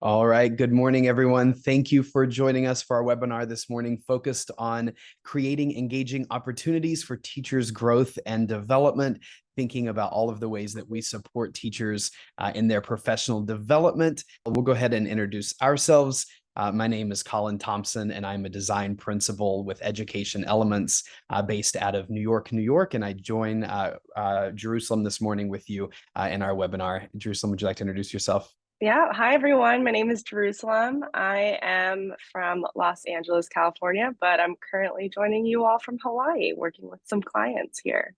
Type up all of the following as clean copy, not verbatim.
All right. Good morning, everyone. Thank you for joining us for our webinar this morning, focused on creating engaging opportunities for teachers' growth and development, thinking about all of the ways that we support teachers in their professional development. We'll go ahead and introduce ourselves. My name is Colin Thompson, and I'm a design principal with Education Elements based out of New York, New York. And I join Jerusalem this morning with you in our webinar. Jerusalem, would you like to introduce yourself? Yeah, hi everyone. My name is Jerusalem. I am from Los Angeles, California, but I'm currently joining you all from Hawaii, working with some clients here.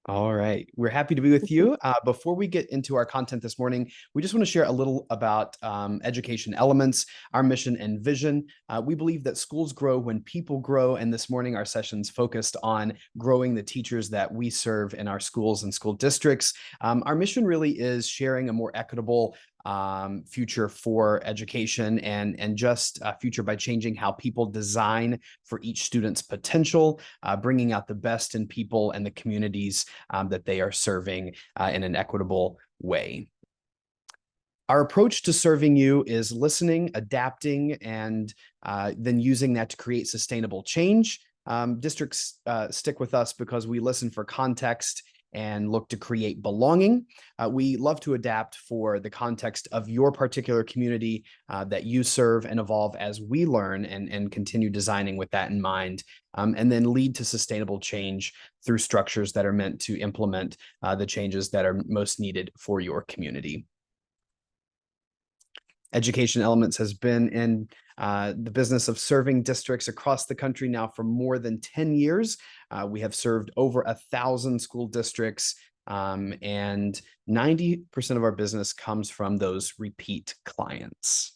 All right. We're happy to be with you. Before we get into our content this morning, we just want to share a little about Education Elements, our mission and vision. We believe that schools grow when people grow, and this morning our session's focused on growing the teachers that we serve in our schools and school districts. Our mission really is sharing a more equitable future for education and just a future by changing how people design for each student's potential, bringing out the best in people and the communities that they are serving in an equitable way. Our approach to serving you is listening, adapting, and then using that to create sustainable change. Districts stick with us because we listen for context and look to create belonging. We love to adapt for the context of your particular community that you serve and evolve as we learn and continue designing with that in mind, and then lead to sustainable change through structures that are meant to implement the changes that are most needed for your community. Education Elements has been in the business of serving districts across the country now for more than 10 years. We have served over 1,000 school districts, and 90% of our business comes from those repeat clients.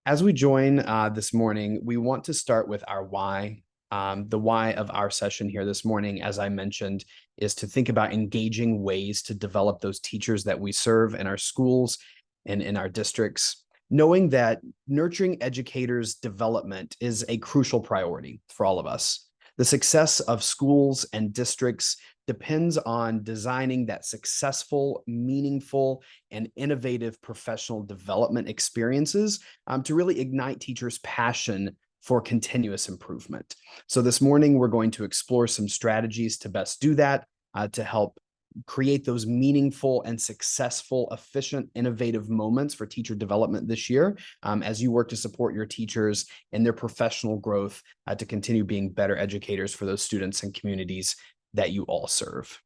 As we join this morning, we want to start with our why. The why of our session here this morning, as I mentioned, is to think about engaging ways to develop those teachers that we serve in our schools and in our districts, knowing that nurturing educators' development is a crucial priority for all of us. The success of schools and districts depends on designing that successful, meaningful, and innovative professional development experiences to really ignite teachers' passion for continuous improvement. So this morning, we're going to explore some strategies to best do that, to help create those meaningful and successful, efficient, innovative moments for teacher development this year, as you work to support your teachers in their professional growth to continue being better educators for those students and communities that you all serve.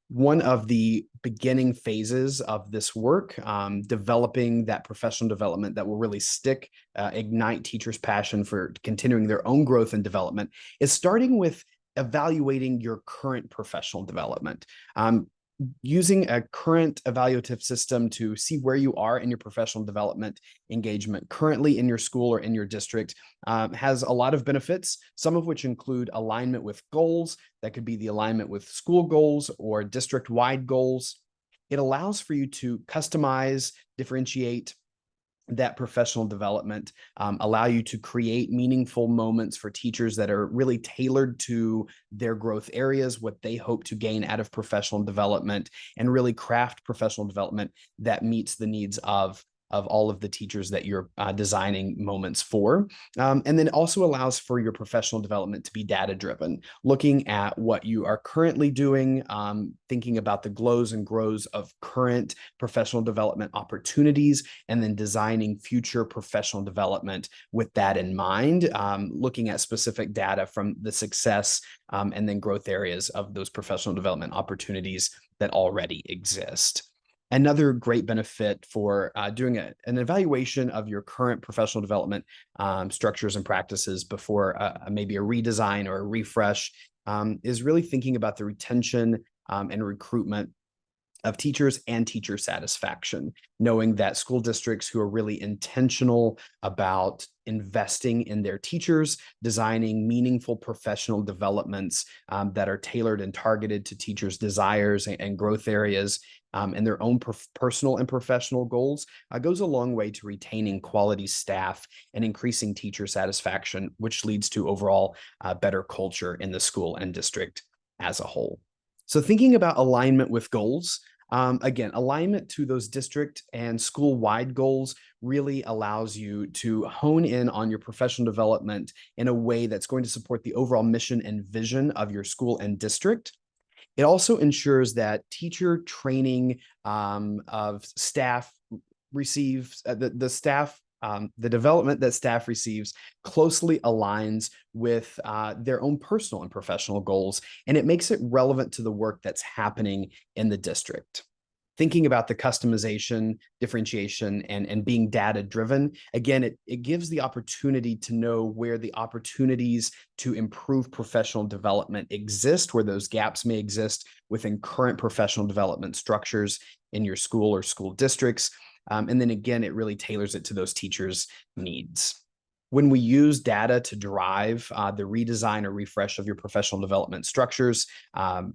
One of the beginning phases of this work, developing that professional development that will really stick, ignite teachers' passion for continuing their own growth and development, is starting with evaluating your current professional development. Using a current evaluative system to see where you are in your professional development engagement currently in your school or in your district has a lot of benefits, some of which include alignment with goals. That could be the alignment with school goals or district-wide goals. It allows for you to customize, differentiate that professional development, allow you to create meaningful moments for teachers that are really tailored to their growth areas, what they hope to gain out of professional development, and really craft professional development that meets the needs of all of the teachers that you're designing moments for. And then also allows for your professional development to be data-driven, looking at what you are currently doing, thinking about the glows and grows of current professional development opportunities, and then designing future professional development with that in mind, looking at specific data from the success and then growth areas of those professional development opportunities that already exist. Another great benefit for doing an evaluation of your current professional development structures and practices before maybe a redesign or a refresh is really thinking about the retention and recruitment of teachers and teacher satisfaction, knowing that school districts who are really intentional about investing in their teachers, designing meaningful professional developments that are tailored and targeted to teachers' desires and growth areas, and their own personal and professional goals, goes a long way to retaining quality staff and increasing teacher satisfaction, which leads to overall better culture in the school and district as a whole. So thinking about alignment with goals, Again, alignment to those district and school-wide goals really allows you to hone in on your professional development in a way that's going to support the overall mission and vision of your school and district. It also ensures that teacher training of staff receives the staff the development that staff receives closely aligns with their own personal and professional goals, and it makes it relevant to the work that's happening in the district. Thinking about the customization, differentiation, and being data driven, again, it gives the opportunity to know where the opportunities to improve professional development exist, where those gaps may exist within current professional development structures in your school or school districts. And then again, it really tailors it to those teachers' needs. When we use data to drive the redesign or refresh of your professional development structures,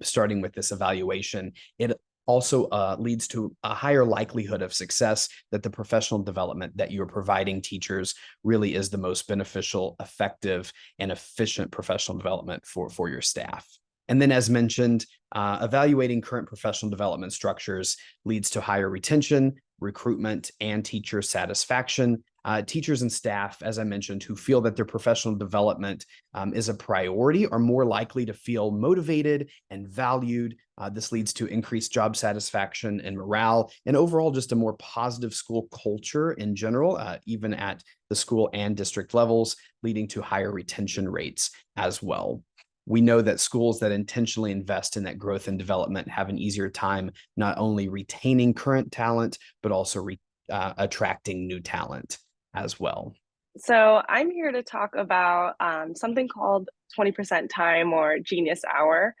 starting with this evaluation, it also leads to a higher likelihood of success that the professional development that you're providing teachers really is the most beneficial, effective, and efficient professional development for your staff. And then, as mentioned, evaluating current professional development structures leads to higher retention, recruitment, and teacher satisfaction. Teachers and staff, as I mentioned, who feel that their professional development is a priority are more likely to feel motivated and valued. This leads to increased job satisfaction and morale, and overall just a more positive school culture in general, even at the school and district levels, leading to higher retention rates as well. We know that schools that intentionally invest in that growth and development have an easier time not only retaining current talent, but also attracting new talent as well. So I'm here to talk about something called 20% time or genius hour.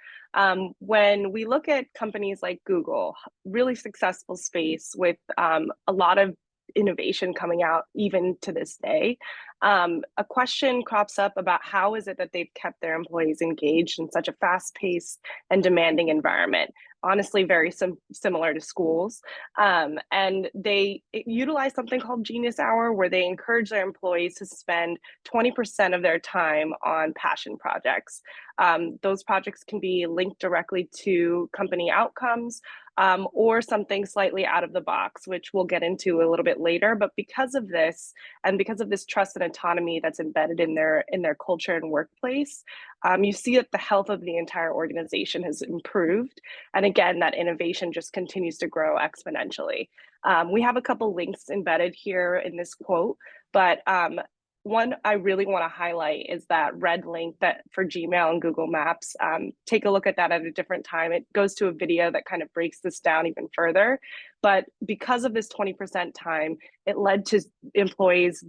When we look at companies like Google, really successful space with a lot of innovation coming out even to this day, a question crops up about how is it that they've kept their employees engaged in such a fast-paced and demanding environment. Honestly, very similar to schools. And they utilize something called Genius Hour, where they encourage their employees to spend 20% of their time on passion projects. Those projects can be linked directly to company outcomes, or something slightly out of the box, which we'll get into a little bit later. But because of this, and because of this trust and autonomy that's embedded in their culture and workplace, you see that the health of the entire organization has improved. And again, that innovation just continues to grow exponentially. We have a couple links embedded here in this quote, but one I really want to highlight is that red link that for Gmail and Google Maps. Take a look at that at a different time. It goes to a video that kind of breaks this down even further. But because of this 20% time, it led to employees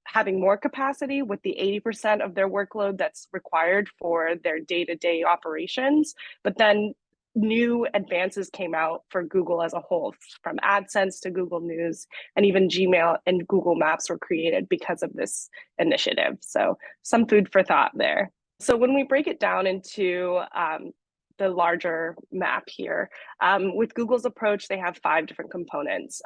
having more capacity with the 80% of their workload that's required for their day-to-day operations. But then new advances came out for Google as a whole, from AdSense to Google News, and even Gmail and Google Maps were created because of this initiative. So some food for thought there. So when we break it down into the larger map here, with Google's approach, they have 5 different components.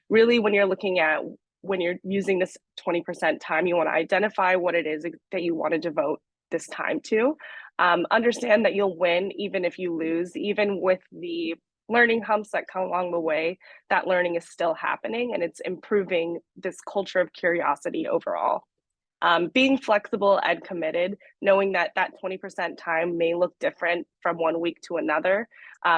Really, when you're using this 20% time, you want to identify what it is that you want to devote this time to. Understand that you'll win even if you lose, even with the learning humps that come along the way, that learning is still happening and it's improving this culture of curiosity overall. Being flexible and committed, knowing that 20% time may look different from one week to another,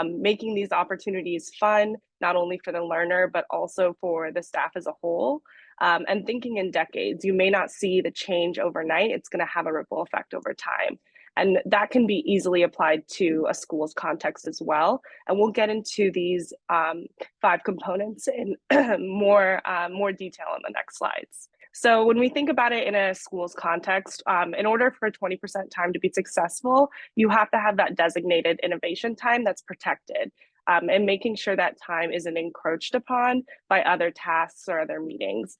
making these opportunities fun, not only for the learner, but also for the staff as a whole. And thinking in decades, you may not see the change overnight. It's going to have a ripple effect over time. And that can be easily applied to a school's context as well. And we'll get into these 5 components in more detail in the next slides. So when we think about it in a school's context, in order for 20% time to be successful, you have to have that designated innovation time that's protected. And making sure that time isn't encroached upon by other tasks or other meetings.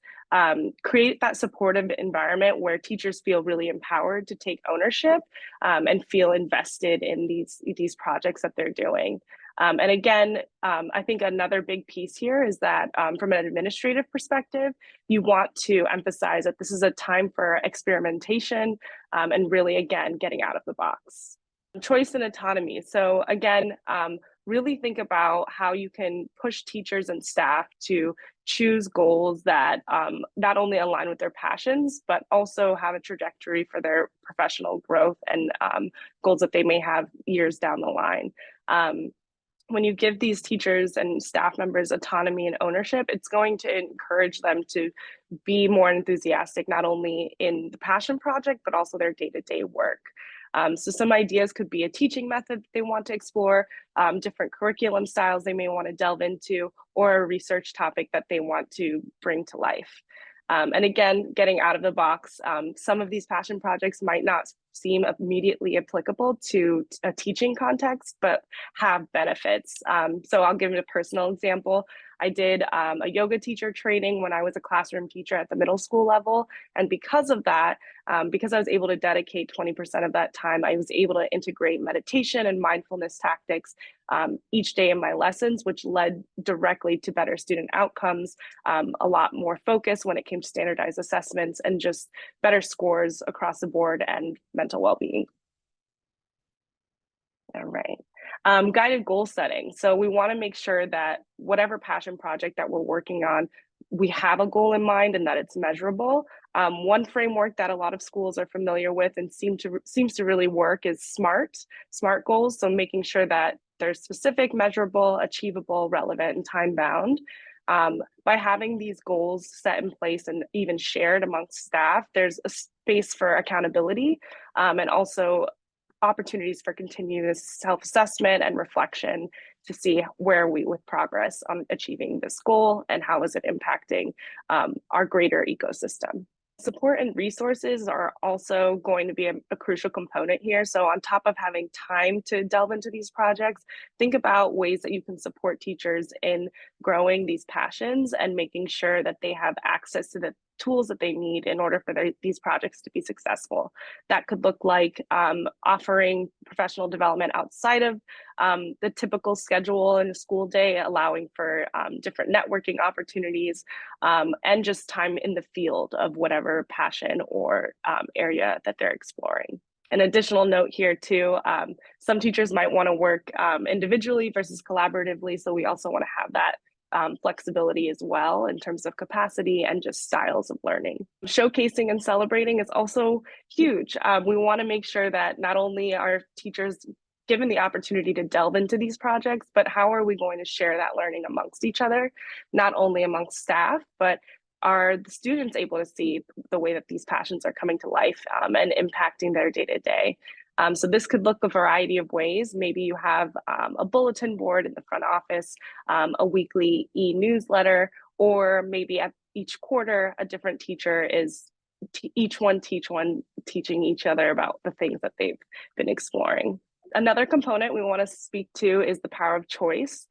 Create that supportive environment where teachers feel really empowered to take ownership and feel invested in these projects that they're doing. And again, I think another big piece here is that from an administrative perspective, you want to emphasize that this is a time for experimentation and really, again, getting out of the box. Choice and autonomy. So again, really think about how you can push teachers and staff to choose goals that not only align with their passions, but also have a trajectory for their professional growth and goals that they may have years down the line. When you give these teachers and staff members autonomy and ownership, it's going to encourage them to be more enthusiastic, not only in the passion project, but also their day-to-day work. So some ideas could be a teaching method they want to explore, different curriculum styles they may want to delve into, or a research topic that they want to bring to life. And again, getting out of the box, some of these passion projects might not seem immediately applicable to a teaching context, but have benefits. So I'll give you a personal example. I did a yoga teacher training when I was a classroom teacher at the middle school level. And because of that, because I was able to dedicate 20% of that time, I was able to integrate meditation and mindfulness tactics each day in my lessons, which led directly to better student outcomes, a lot more focus when it came to standardized assessments, and just better scores across the board and mental well-being. All right. Guided goal setting. So we want to make sure that whatever passion project that we're working on, we have a goal in mind and that it's measurable. One framework that a lot of schools are familiar with and seems to really work is SMART goals. So making sure that they're specific, measurable, achievable, relevant, and time bound. By having these goals set in place and even shared amongst staff, there's a space for accountability and also opportunities for continuous self-assessment and reflection to see where are we with progress on achieving this goal and how is it impacting our greater ecosystem. Support and resources are also going to be a crucial component here. So on top of having time to delve into these projects, think about ways that you can support teachers in growing these passions and making sure that they have access to the tools that they need in order for these projects to be successful. That could look like offering professional development outside of the typical schedule in a school day, allowing for different networking opportunities and just time in the field of whatever passion or area that they're exploring. An additional note here too, some teachers might want to work individually versus collaboratively, so we also want to have that flexibility as well in terms of capacity and just styles of learning. Showcasing and celebrating is also huge. We want to make sure that not only are teachers given the opportunity to delve into these projects, but how are we going to share that learning amongst each other, not only amongst staff, but are the students able to see the way that these passions are coming to life and impacting their day-to-day. So this could look a variety of ways. Maybe you have a bulletin board in the front office, a weekly e-newsletter, or maybe at each quarter, a different teacher is each one teaching each other about the things that they've been exploring. Another component we want to speak to is the power of choice.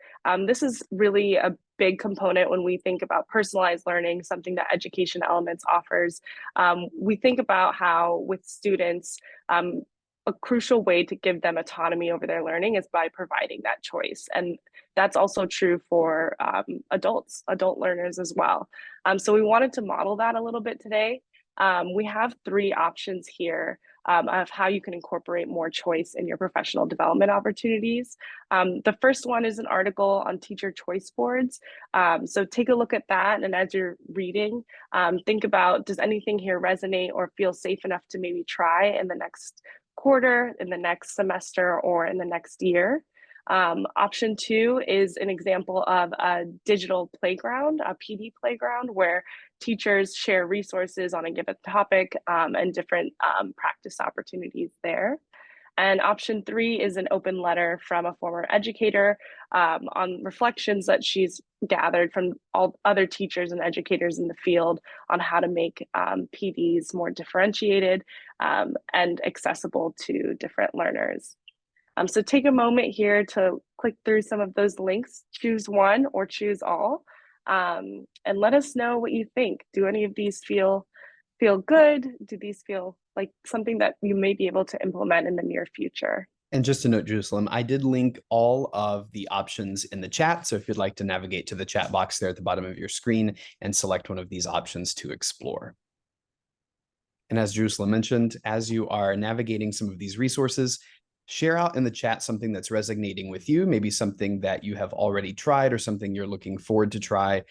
This is really a big component when we think about personalized learning, something that Education Elements offers. We think about how with students, a crucial way to give them autonomy over their learning is by providing that choice. And that's also true for adult learners as well. So we wanted to model that a little bit today. We have 3 options here of how you can incorporate more choice in your professional development opportunities. The first one is an article on teacher choice boards. So take a look at that, and as you're reading, think about, does anything here resonate or feel safe enough to maybe try in the next quarter, in the next semester, or in the next year? Option 2 is an example of a digital playground, a PD playground, where teachers share resources on a given topic and different practice opportunities there. And option 3 is an open letter from a former educator on reflections that she's gathered from all other teachers and educators in the field on how to make PDs more differentiated and accessible to different learners. So take a moment here to click through some of those links, choose one or choose all, and let us know what you think. Do any of these feel good? Do these feel like something that you may be able to implement in the near future? And just a note, Jerusalem, I did link all of the options in the chat. So if you'd like to navigate to the chat box there at the bottom of your screen and select one of these options to explore. And as Jerusalem mentioned, as you are navigating some of these resources, Share out in the chat something that's resonating with you, maybe something that you have already tried or something you're looking forward to try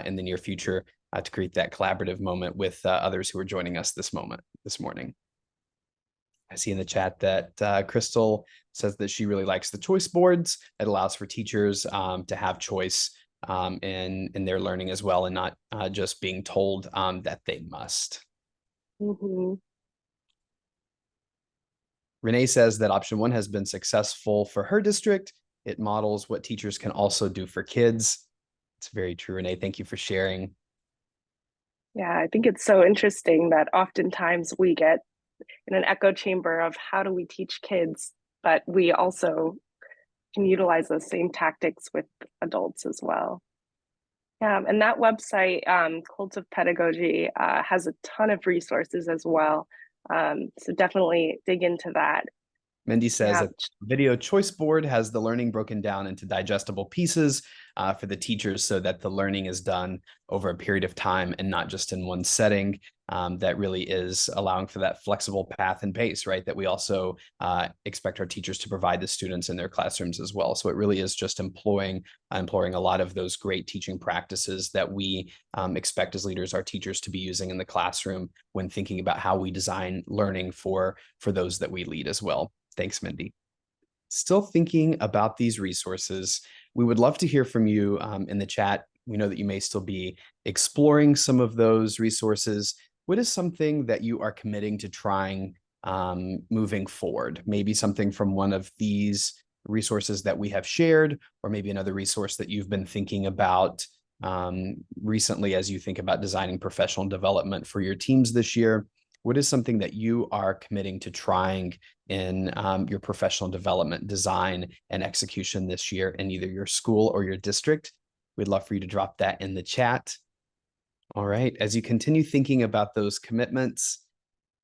in the near future to create that collaborative moment with others who are joining us this morning. I see in the chat that Crystal says that she really likes the choice boards. It allows for teachers to have choice in their learning as well, and not just being told that they must. Mm-hmm. Renee says that option 1 has been successful for her district. It models what teachers can also do for kids. It's very true, Renee. Thank you for sharing. Yeah, I think it's so interesting that oftentimes we get in an echo chamber of how do we teach kids, but we also can utilize those same tactics with adults as well. Yeah, and that website, Cult of Pedagogy, has a ton of resources as well. So definitely dig into that. Mindy says Yeah. that video choice board has the learning broken down into digestible pieces for the teachers so that the learning is done over a period of time and not just in one setting. That really is allowing for that flexible path and pace, right? That we also expect our teachers to provide the students in their classrooms as well. So it really is just employing a lot of those great teaching practices that we expect as leaders our teachers to be using in the classroom when thinking about how we design learning for those that we lead as well. Thanks, Mindy. Still thinking about these resources, we would love to hear from you in the chat. We know that you may still be exploring some of those resources. What is something that you are committing to trying moving forward? Maybe something from one of these resources that we have shared, or maybe another resource that you've been thinking about recently as you think about designing professional development for your teams this year. What is something that you are committing to trying in your professional development, design, and execution this year in either your school or your district? We'd love for you to drop that in the chat. All right, as you continue thinking about those commitments,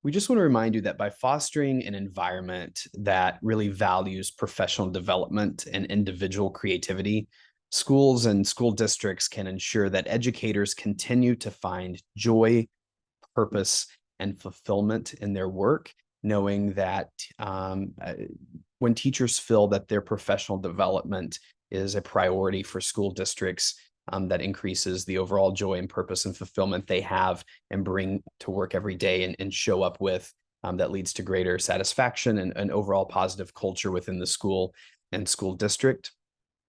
we just want to remind you that by fostering an environment that really values professional development and individual creativity, schools and school districts can ensure that educators continue to find joy, purpose, and fulfillment in their work, knowing that when teachers feel that their professional development is a priority for school districts, that increases the overall joy and purpose and fulfillment they have and bring to work every day and show up with, that leads to greater satisfaction and an overall positive culture within the school and school district.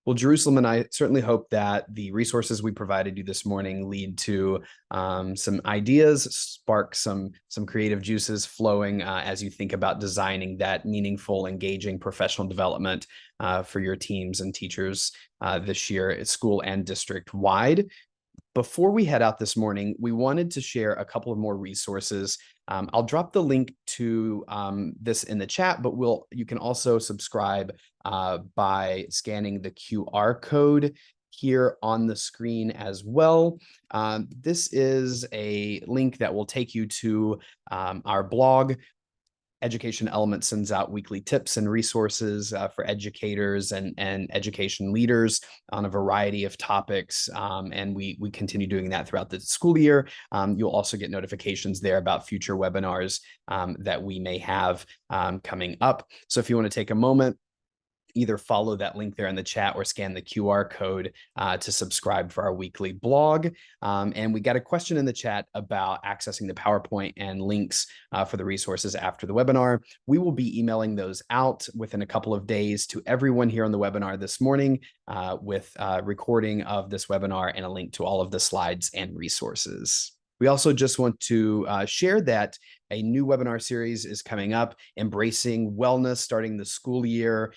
Well, Jerusalem and I certainly hope that the resources we provided you this morning lead to some ideas, spark some creative juices flowing as you think about designing that meaningful, engaging professional development for your teams and teachers this year at school and district wide. Before we head out this morning, we wanted to share a couple of more resources. I'll drop the link to this in the chat, but you can also subscribe by scanning the QR code here on the screen as well. This is a link that will take you to our blog. Education Element sends out weekly tips and resources for educators and education leaders on a variety of topics. And we continue doing that throughout the school year. You'll also get notifications there about future webinars that we may have coming up. So if you want to take a moment, either follow that link there in the chat or scan the QR code to subscribe for our weekly blog. And we got a question in the chat about accessing the PowerPoint and links for the resources after the webinar. We will be emailing those out within a couple of days to everyone here on the webinar this morning with a recording of this webinar and a link to all of the slides and resources. We also just want to share that a new webinar series is coming up, Embracing Wellness, starting the school year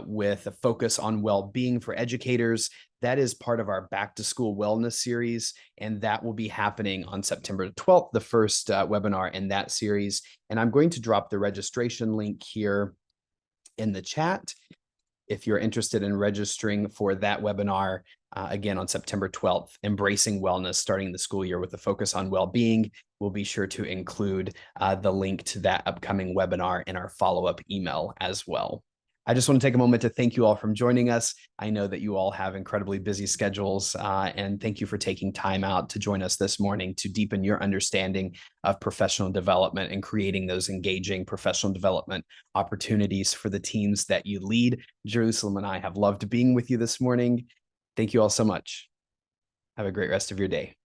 with a focus on well-being for educators. That is part of our Back to School Wellness series, and that will be happening on September 12th, the first webinar in that series. And I'm going to drop the registration link here in the chat. If you're interested in registering for that webinar, again, on September 12th, Embracing Wellness, starting the school year with a focus on well-being, we'll be sure to include the link to that upcoming webinar in our follow-up email as well. I just want to take a moment to thank you all for joining us. I know that you all have incredibly busy schedules, and thank you for taking time out to join us this morning to deepen your understanding of professional development and creating those engaging professional development opportunities for the teams that you lead. Jerusalem and I have loved being with you this morning. Thank you all so much. Have a great rest of your day.